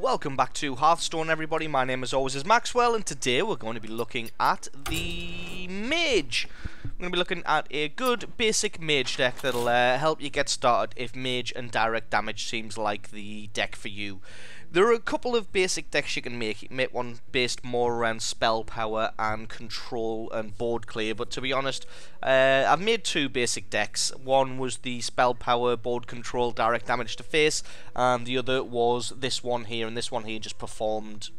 Welcome back to Hearthstone, everybody. My name as always is Maxwell, and today we're going to be looking at the Mage. We're going to be looking at a good basic Mage deck that'll help you get started if Mage and direct damage seems like the deck for you. There are a couple of basic decks you can make. You can make one based more around spell power and control and board clear, but to be honest, I've made two basic decks. One was the spell power, board control, direct damage to face, and the other was this one here, and this one here just performed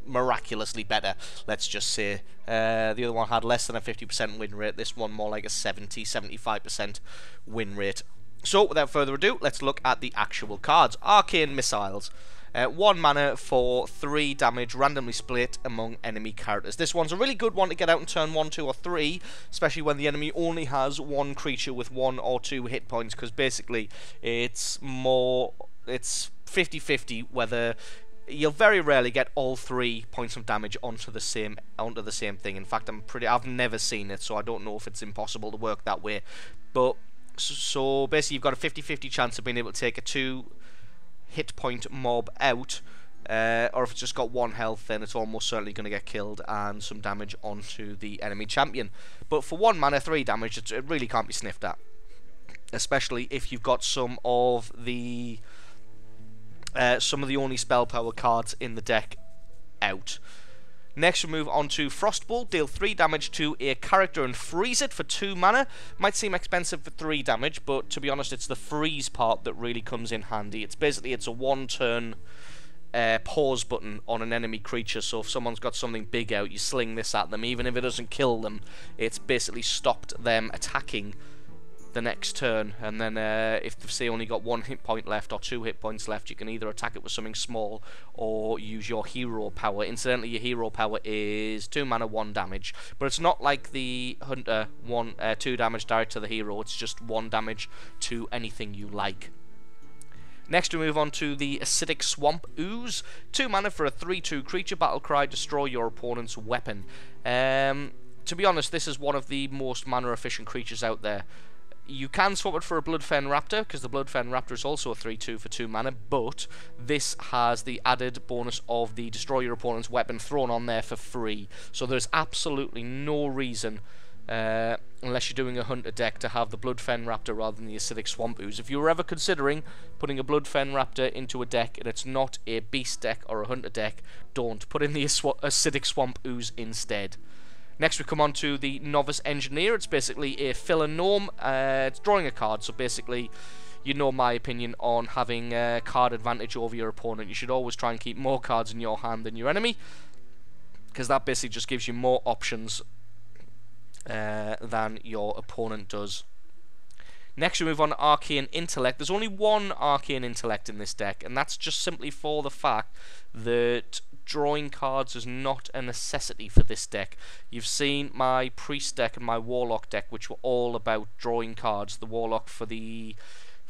miraculously better, let's just say. The other one had less than a 50% win rate, this one more like a 70-75% win rate. So, without further ado, let's look at the actual cards. Arcane Missiles. 1 mana for 3 damage, randomly split among enemy characters. This one's a really good one to get out in turn 1, 2, or 3, especially when the enemy only has one creature with 1 or 2 hit points, because basically it's 50-50 whether you'll very rarely get all 3 points of damage onto the same thing. In fact, I've never seen it, so I don't know if it's impossible to work that way. But so basically you've got a 50-50 chance of being able to take a 2 hit point mob out, or if it's just got 1 health, then it's almost certainly going to get killed and some damage onto the enemy champion. But for 1 mana 3 damage, it really can't be sniffed at, especially if you've got some of the only spell power cards in the deck out. Next we move on to Frostbolt. Deal 3 damage to a character and freeze it for 2 mana. Might seem expensive for 3 damage, but to be honest, it's the freeze part that really comes in handy. It's a 1-turn pause button on an enemy creature, so if someone's got something big out, you sling this at them. Even if it doesn't kill them, it's basically stopped them attacking the next turn, and then if they've say only got 1 hit point left or 2 hit points left, you can either attack it with something small or use your hero power. Incidentally, your hero power is 2 mana 1 damage, but it's not like the Hunter 2 damage direct to the hero. It's just 1 damage to anything you like. Next we move on to the Acidic Swamp Ooze. 2 mana for a 3/2 creature. Battle cry, destroy your opponent's weapon. To be honest, this is one of the most mana efficient creatures out there. You can swap it for a Bloodfen Raptor, because the Bloodfen Raptor is also a 3/2 for 2 mana, but this has the added bonus of the destroy your opponent's weapon thrown on there for free. So there's absolutely no reason, unless you're doing a Hunter deck, to have the Bloodfen Raptor rather than the Acidic Swamp Ooze. If you were ever considering putting a Bloodfen Raptor into a deck and it's not a Beast deck or a Hunter deck, don't. Put in the Acidic Swamp Ooze instead. Next we come on to the Novice Engineer. It's basically a filler gnome. It's drawing a card, so basically, you know my opinion on having card advantage over your opponent. You should always try and keep more cards in your hand than your enemy, because that basically just gives you more options than your opponent does. Next we move on to Arcane Intellect. There's only 1 Arcane Intellect in this deck, and that's just simply for the fact that drawing cards is not a necessity for this deck. You've seen my Priest deck and my Warlock deck, which were all about drawing cards. The Warlock for the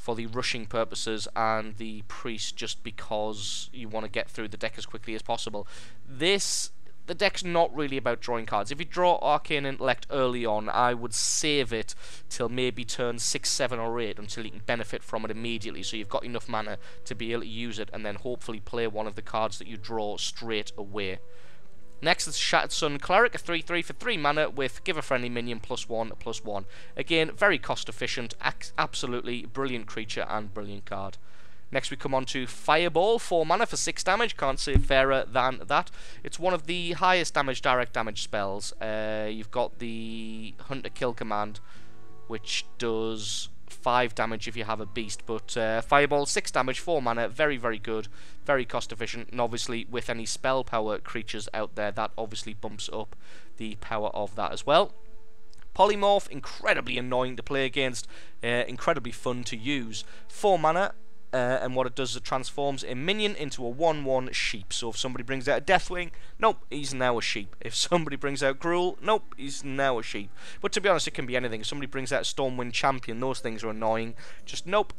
rushing purposes, and the Priest just because you want to get through the deck as quickly as possible. The deck's not really about drawing cards. If you draw Arcane Intellect early on, I would save it till maybe turn 6, 7, or 8 until you can benefit from it immediately, so you've got enough mana to be able to use it and then hopefully play one of the cards that you draw straight away. Next is Shattered Sun Cleric, a 3/3 for 3 mana with give a friendly minion +1/+1. Again, very cost efficient, absolutely brilliant creature and brilliant card. Next we come on to Fireball, 4 mana for 6 damage, can't say fairer than that. It's one of the highest damage direct damage spells. You've got the Hunter Kill command, which does 5 damage if you have a beast, but Fireball, 6 damage, 4 mana, very, very good, very cost efficient, and obviously with any spell power creatures out there, that obviously bumps up the power of that as well. Polymorph, incredibly annoying to play against, incredibly fun to use. 4 mana, and what it does is it transforms a minion into a 1/1 sheep. So if somebody brings out a Deathwing, nope, he's now a sheep. If somebody brings out Gruul, nope, he's now a sheep. But to be honest, it can be anything. If somebody brings out a Stormwind Champion, those things are annoying. Just nope,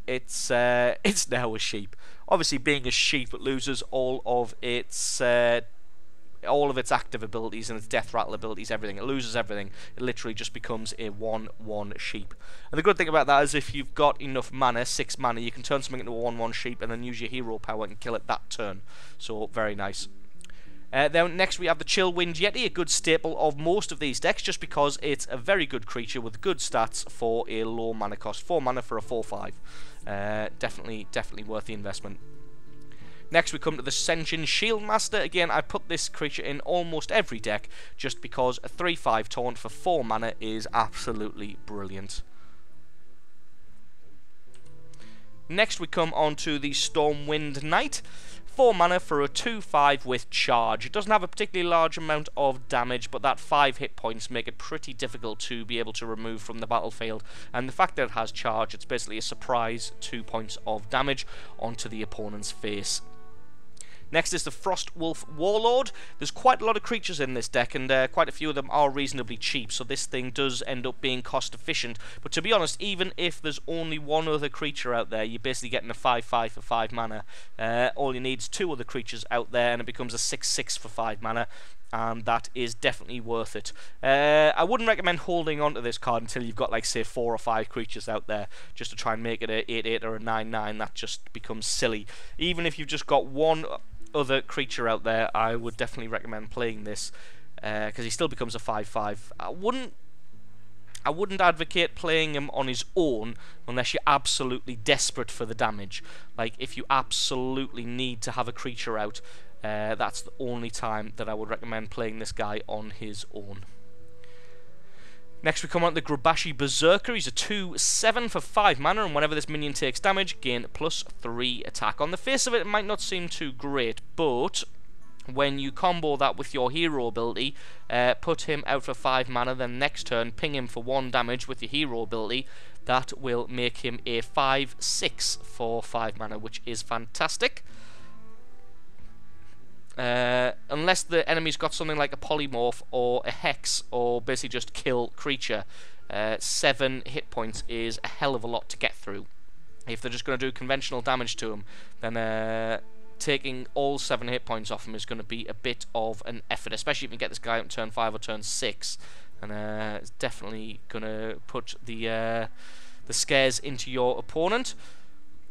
it's now a sheep. Obviously, being a sheep, it loses all of its all of its active abilities and its death rattle abilities, everything. It loses everything. It literally just becomes a 1/1 sheep. And the good thing about that is if you've got enough mana, 6 mana, you can turn something into a 1/1 sheep and then use your hero power and kill it that turn. So, very nice. Then next we have the Chillwind Yeti, a good staple of most of these decks, just because it's a very good creature with good stats for a low mana cost. 4 mana for a 4/5. Definitely worth the investment. Next we come to the Sentient Shieldmaster. Again, I put this creature in almost every deck, just because a 3/5 taunt for 4 mana is absolutely brilliant. Next we come on to the Stormwind Knight. 4 mana for a 2/5 with charge. It doesn't have a particularly large amount of damage, but that 5 hit points make it pretty difficult to be able to remove from the battlefield. And the fact that it has charge, it's basically a surprise 2 points of damage onto the opponent's face. Next is the Frostwolf Warlord. There's quite a lot of creatures in this deck, and quite a few of them are reasonably cheap, so this thing does end up being cost efficient. But to be honest, even if there's only one other creature out there, you're basically getting a 5/5 for 5 mana. All you need is 2 other creatures out there, and it becomes a 6/6 for 5 mana. And that is definitely worth it. I wouldn't recommend holding on to this card until you've got, like, say, 4 or 5 creatures out there, just to try and make it a 8/8 or a 9/9. That just becomes silly. Even if you've just got one other creature out there, I would definitely recommend playing this, because he still becomes a 5/5. I wouldn't advocate playing him on his own unless you're absolutely desperate for the damage. Like, if you absolutely need to have a creature out, that's the only time that I would recommend playing this guy on his own. Next we come on to the Grubashi Berserker. He's a 2/7 for 5 mana, and whenever this minion takes damage, gain +3 attack. On the face of it, it might not seem too great, but when you combo that with your hero ability, put him out for 5 mana, then next turn ping him for 1 damage with your hero ability, that will make him a 5/6 for 5 mana, which is fantastic. Unless the enemy's got something like a polymorph or a hex or basically just kill creature, 7 hit points is a hell of a lot to get through. If they're just going to do conventional damage to him, then taking all 7 hit points off him is going to be a bit of an effort, especially if you get this guy on turn 5 or turn 6, and it's definitely going to put the scares into your opponent.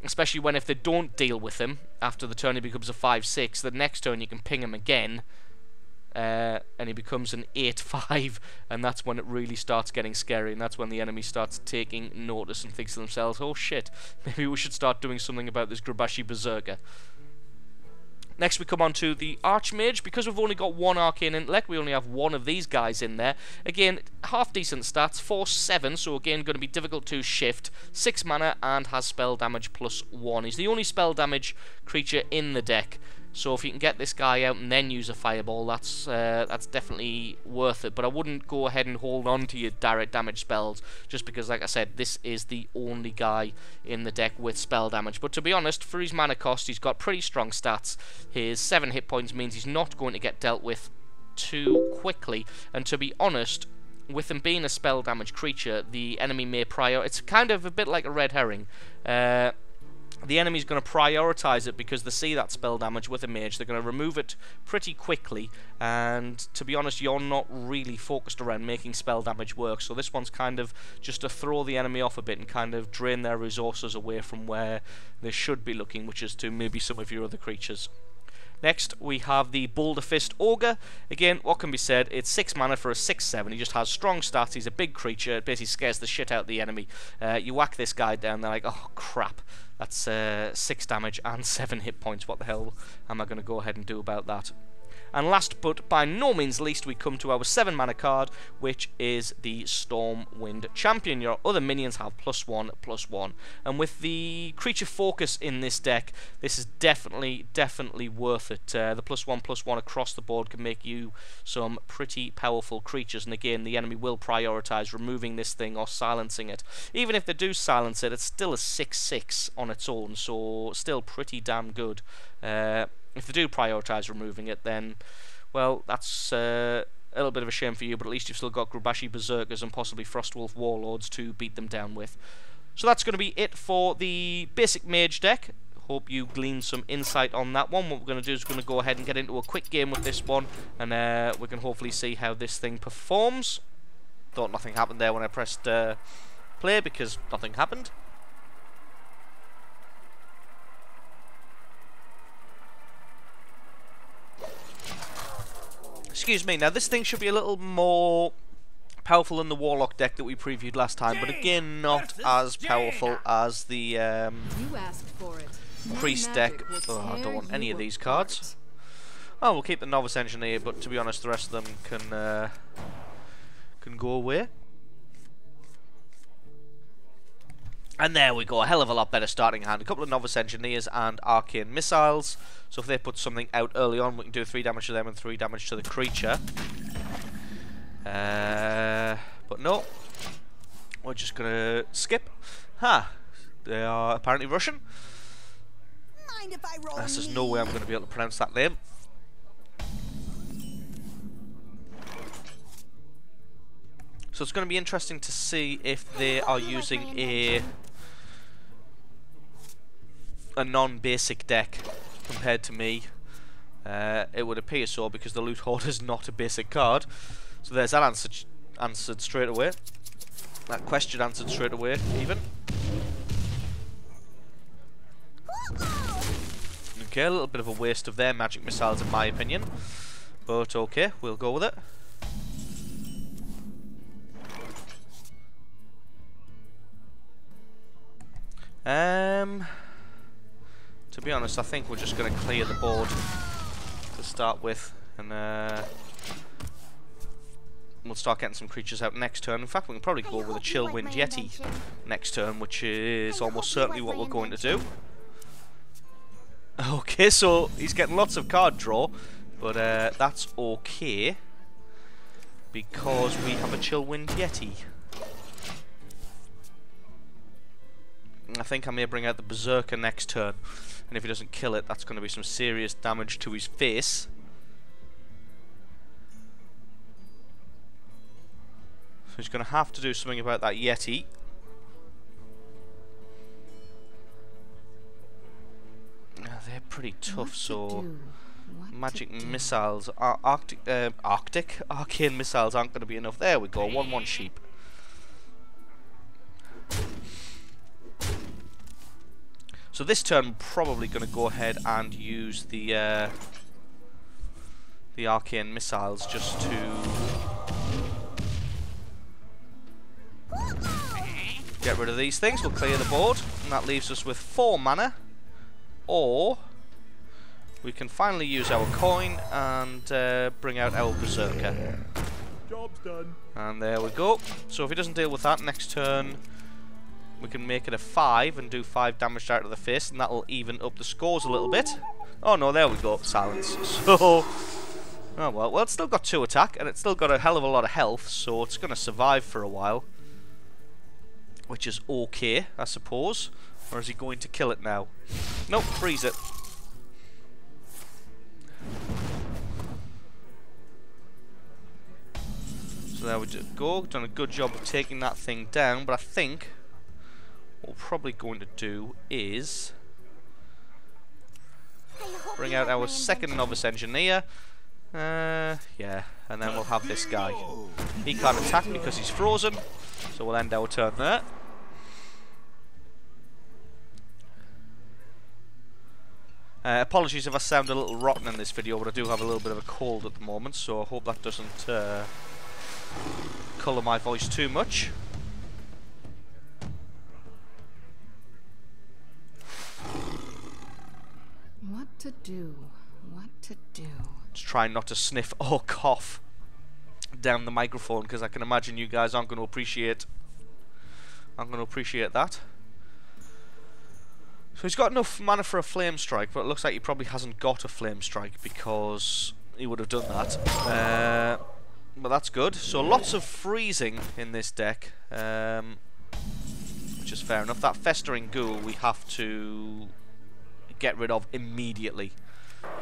Especially when if they don't deal with him after the turn he becomes a 5/6, the next turn you can ping him again, and he becomes an 8/5, and that's when it really starts getting scary, and that's when the enemy starts taking notice and thinks to themselves, oh shit, maybe we should start doing something about this Grubashi Berserker. Next we come on to the Archmage. Because we've only got 1 Arcane Intellect, we only have 1 of these guys in there. Again, half decent stats, 4/7, so again going to be difficult to shift. 6 mana and has spell damage +1. He's the only spell damage creature in the deck, so if you can get this guy out and then use a fireball, that's definitely worth it. But I wouldn't go ahead and hold on to your direct damage spells, just because, like I said, this is the only guy in the deck with spell damage. But to be honest, for his mana cost, he's got pretty strong stats. His 7 hit points means he's not going to get dealt with too quickly. And to be honest, with him being a spell damage creature, the enemy may it's kind of a bit like a red herring. The enemy's going to prioritize it because they see that spell damage with a mage. They're going to remove it pretty quickly, and to be honest, you're not really focused around making spell damage work, so this one's kind of just to throw the enemy off a bit and kind of drain their resources away from where they should be looking, which is to maybe some of your other creatures. Next, we have the Boulder Fist Ogre. Again, what can be said? It's 6 mana for a 6/7. He just has strong stats. He's a big creature. It basically scares the shit out of the enemy. You whack this guy down, they're like, oh crap, that's 6 damage and 7 hit points. What the hell am I going to go ahead and do about that? And last but by no means least, we come to our 7 mana card, which is the Stormwind Champion. Your other minions have +1/+1. And with the creature focus in this deck, this is definitely worth it. The +1/+1 across the board can make you some pretty powerful creatures. And again, the enemy will prioritize removing this thing or silencing it. Even if they do silence it, it's still a 6/6 on its own, so still pretty damn good. If they do prioritize removing it, then, well, that's a little bit of a shame for you, but at least you've still got Grubashi Berserkers and possibly Frostwolf Warlords to beat them down with. So that's going to be it for the basic Mage deck. Hope you gleaned some insight on that one. What we're going to do is we're going to go ahead and get into a quick game with this one, and we can hopefully see how this thing performs. Thought nothing happened there when I pressed play, because nothing happened. Excuse me. Now this thing should be a little more powerful than the Warlock deck that we previewed last time, but again not as powerful as the Priest deck. Oh, I don't want any of these cards. Oh, we'll keep the Novice Engineer, but to be honest, the rest of them can go away. And there we go, a hell of a lot better starting hand. A couple of Novice Engineers and Arcane Missiles. So if they put something out early on, we can do 3 damage to them and 3 damage to the creature. But no, we're just gonna skip. They are apparently Russian. Mind if I roll? There's no way I'm going to be able to pronounce that name. So it's going to be interesting to see if they are using a non-basic deck compared to me. It would appear so, because the Loot Hoard is not a basic card. So there's that answered straight away. That question answered straight away, even. Okay, a little bit of a waste of their magic missiles in my opinion. But okay, we'll go with it. To be honest, I think we're just going to clear the board to start with, and we'll start getting some creatures out next turn. In fact, we can probably go with a Chillwind Yeti next turn, which is almost certainly what we're going to do. Okay, so he's getting lots of card draw, but that's okay, because we have a Chillwind Yeti. I think I may bring out the Berserker next turn, and if he doesn't kill it, that's going to be some serious damage to his face. So he's going to have to do something about that Yeti. They're pretty tough, so magic missiles, arcane missiles aren't going to be enough. There we go, 1/1 sheep. So this turn, we're probably going to go ahead and use the arcane missiles just to get rid of these things. We'll clear the board, and that leaves us with 4 mana. Or we can finally use our coin and bring out our Berserker. Job's done. And there we go. So if he doesn't deal with that next turn, we can make it a 5 and do 5 damage out of the face, and that'll even up the scores a little bit. Oh no, there we go, silence. So, oh well, it's still got 2 attack, and it's still got a hell of a lot of health, so it's going to survive for a while. Which is okay, I suppose. Or is he going to kill it now? Nope, freeze it. So there we go. Done a good job of taking that thing down, but I think what we're probably going to do is bring out our second Novice Engineer. Yeah, and then we'll have this guy. He can't attack because he's frozen, so we'll end our turn there. Apologies if I sound a little rotten in this video, but I do have a little bit of a cold at the moment, so I hope that doesn't colour my voice too much. What to do? What to do? Just trying not to sniff or cough down the microphone, because I can imagine you guys aren't going to appreciate that. So he's got enough mana for a Flame Strike, but it looks like he probably hasn't got a Flame Strike, because he would have done that. But that's good. So lots of freezing in this deck, which is fair enough. That Festering Ghoul we have to get rid of immediately,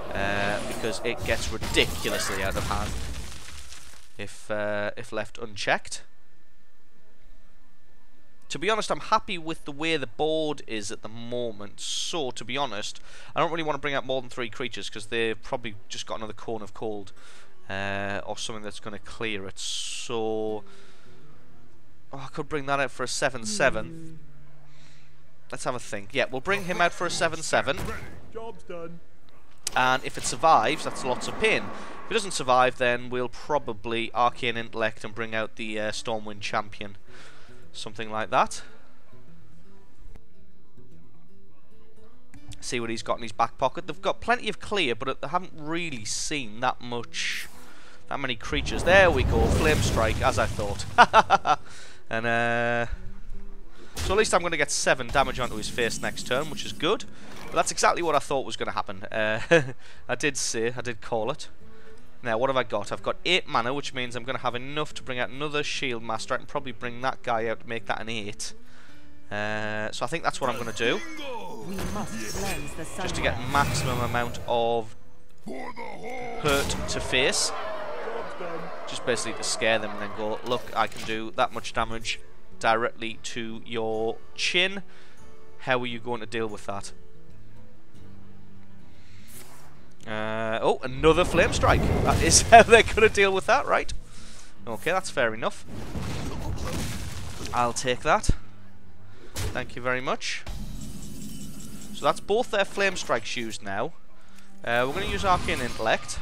because it gets ridiculously out of hand if left unchecked. To be honest, I'm happy with the way the board is at the moment. So, to be honest, I don't really want to bring out more than 3 creatures because they've probably just got another Cone of Cold or something that's going to clear it. So, I could bring that out for a 7/7. Let's have a think. Yeah, we'll bring him out for a 7/7. Job's done. And if it survives, that's lots of pain. If it doesn't survive, then we'll probably Arcane Intellect and bring out the Stormwind Champion. Something like that. See what he's got in his back pocket. They've got plenty of clear, but they haven't really seen that many creatures. There we go, Flame Strike, as I thought. And so at least I'm going to get 7 damage onto his face next turn, which is good. But that's exactly what I thought was going to happen. I did call it. Now, what have I got? I've got 8 mana, which means I'm going to have enough to bring out another Shield Master. I can probably bring that guy out to make that an 8. So I think that's what I'm going to do. Just to get maximum amount of hurt to face. Just basically to scare them and then go, look, I can do that much damage directly to your chin. How are you going to deal with that? Oh, another Flame Strike. That is how they're going to deal with that, right? Okay, that's fair enough. I'll take that. Thank you very much. So that's both their Flame Strikes used now. We're going to use Arcane Intellect.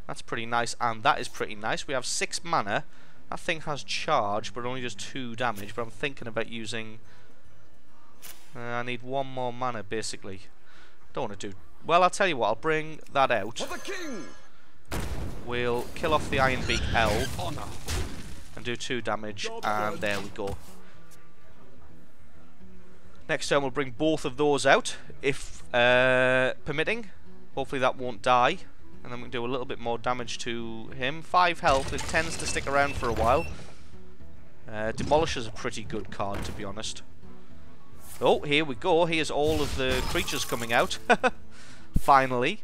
That's pretty nice, and that is pretty nice. We have 6 mana. That thing has charge, but only does 2 damage. But I'm thinking about using... I need 1 more mana, basically. Don't want to do... Well, I'll tell you what. I'll bring that out. For the king. We'll kill off the Ironbeak Elf and do 2 damage, and there we go. Next turn we'll bring both of those out, if permitting. Hopefully that won't die, and then we can do a little bit more damage to him. 5 health, it tends to stick around for a while. Demolisher's a pretty good card, to be honest. Oh, here we go. Here's all of the creatures coming out. Finally.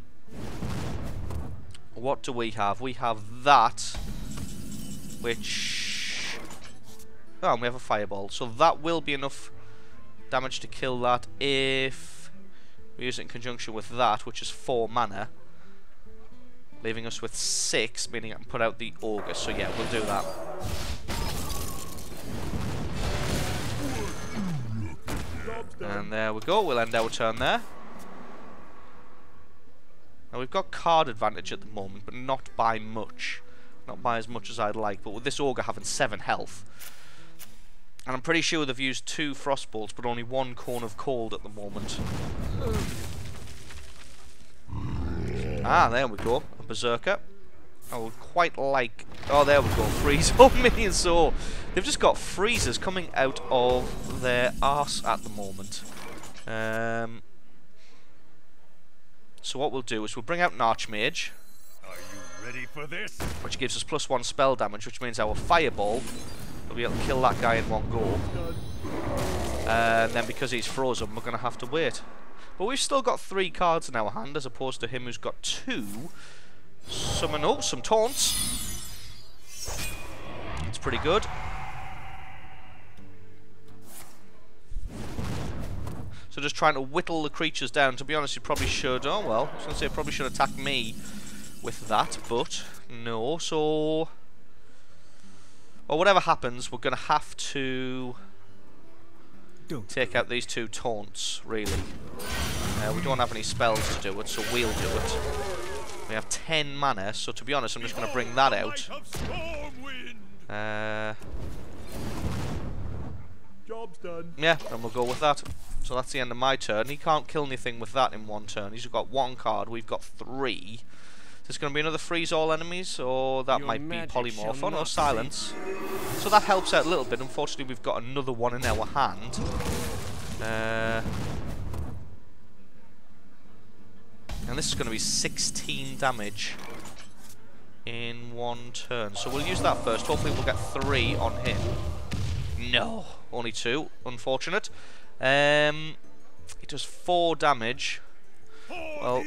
What do we have? We have that, which... Oh, and we have a fireball. So that will be enough damage to kill that if we use it in conjunction with that, which is 4 mana. Leaving us with 6, meaning I can put out the Ogre. So yeah, we'll do that. And there we go, we'll end our turn there. Now we've got card advantage at the moment, but not by much. Not by as much as I'd like, but with this Ogre having 7 health. And I'm pretty sure they've used 2 Frostbolts, but only 1 Cone of Cold at the moment. Ah, there we go, a Berserker. I would quite like... Oh, there we go, freeze. Oh, minions, so... They've just got freezers coming out of their arse at the moment. So what we'll do is we'll bring out an Archmage. Are you ready for this? Which gives us +1 spell damage, which means our Fireball will be able to kill that guy in one go. And then because he's frozen, we're going to have to wait. But we've still got 3 cards in our hand, as opposed to him who's got 2. Summon, oh, some taunts. It's pretty good. So just trying to whittle the creatures down. To be honest, you probably should. Oh well, I was going to say, probably should attack me with that, but no. So, well, whatever happens, we're going to have to take out these 2 taunts, really. We don't have any spells to do it, so we'll do it. We have 10 mana, so to be honest, I'm just going to bring that out. Job's done. Yeah, and we'll go with that. So that's the end of my turn. He can't kill anything with that in 1 turn. He's got 1 card, we've got 3. Is this going to be another freeze all enemies, or that might be polymorph? Oh no, silence. So that helps out a little bit. Unfortunately, we've got another one in our hand. And this is going to be 16 damage in 1 turn. So we'll use that first. Hopefully we'll get 3 on him. No, only 2. Unfortunate. It does 4 damage. Well,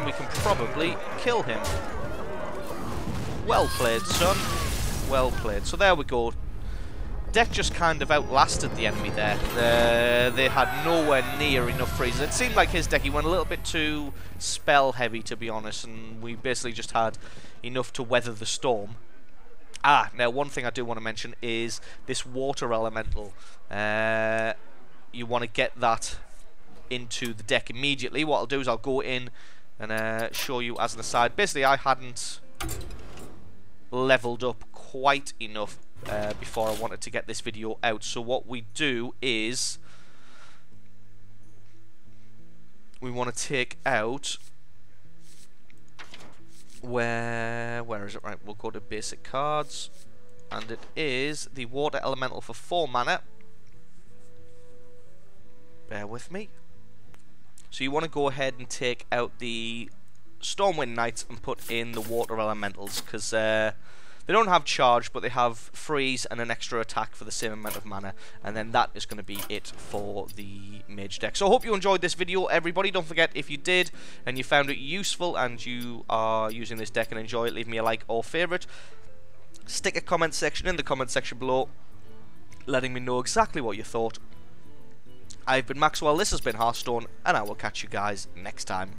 we can probably kill him. Well played, son. Well played. So there we go. deck just kind of outlasted the enemy there. They had nowhere near enough freezes. It seemed like his deck, he went a little bit too spell heavy, to be honest, and we basically just had enough to weather the storm. Now one thing I do want to mention is this water elemental. You want to get that into the deck immediately. What I'll do is I'll go in and show you as an aside. Basically, I hadn't leveled up quite enough before I wanted to get this video out. So what we do is we want to take out where is it? Right, we'll go to basic cards, and it is the water elemental for 4 mana. Bear with me. So you want to go ahead and take out the Stormwind Knights and put in the water elementals, because they don't have charge, but they have freeze and an extra attack for the same amount of mana, and then that is going to be it for the Mage deck. So I hope you enjoyed this video, everybody. Don't forget, if you did and you found it useful and you are using this deck and enjoy it, leave me a like or favourite. Stick a comment section in the comment section below, letting me know exactly what you thought. I've been Maxwell, this has been Hearthstone, and I will catch you guys next time.